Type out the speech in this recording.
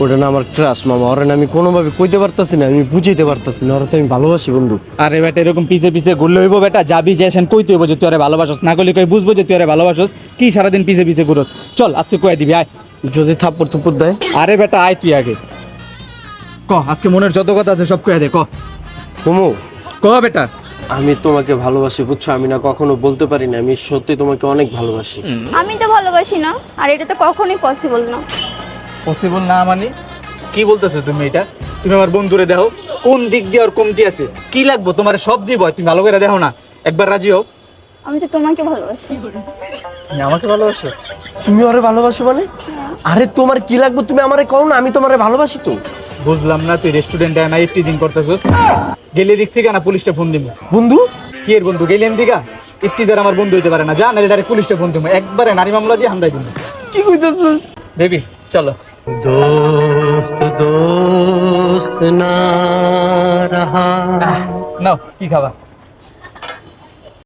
ওটা না আমার ক্রাশ মামা, ওরে না আমি কোনোভাবে কইতে পারতাছি না, আমি বুঝাইতে পারতাছি না, ওরা তো আমি ভালোবাসি বন্ধু। আরে বেটা এরকম পিছে পিছে ঘুরলে হইব বেটা, যাবি যে সেন কইতে হইব যে তুই আরে ভালোবাসস, না কইলে কই বুঝবো যে তুই আরে ভালোবাসস। কি সারাদিন পিছে পিছে ঘুরস? চল আজকে কয়ে দিবি আয়। যদি থাপ্পড় থুপ্পড় দেয়? আরে বেটা আয় তুই আগে ক, আজকে মনের যত কথা আছে সব কয়ে দে, ক কুমু, ক বেটা। আমি তোমাকে ভালোবাসি বুঝছো, আমি না কখনো বলতে পারি না, আমি সত্যি তোমাকে অনেক ভালোবাসি। আমি তো ভালোবাসি না, আর এটা তো কখনোই পসিবল না। পসিবল না মানে কি বলতেছো তুমি? এটা তুমি আমার বন্ধুরে দেখো, কোন দিক দিয়ে আর কমতি আছে, কি লাগবো তোমার সব দিব, তুমি ভালো করে দেখো না, একবার রাজি হও। আমি তো তোমাকে ভালোবাসি। তুমি আমাকে ভালোবাসো? তুমি ওরে ভালোবাসো মানে? আরে তোমার কি লাগবে তুমি আমারে কও না, আমি তোমারে ভালোবাসি তো। বুঝলাম না, তুই রেস্টুরেন্টে নাইট টিজিং করতেছস, গেলে দিক থেকে না পুলিশটা ফোন দিব। বন্ধু কি এর বন্ধু? গেলেন দিকা ইফতিজার আমার বন্ধু হইতে পারে না, যা নাহলে ডাইরেক্ট পুলিশটা ফোন দিব, একবারে নারী মামলা দিয়ে হামদাই দিব। কি কইতাছস? বেবি চলো। दोस्त दोस्त ना रहा। নাও কি খাবা?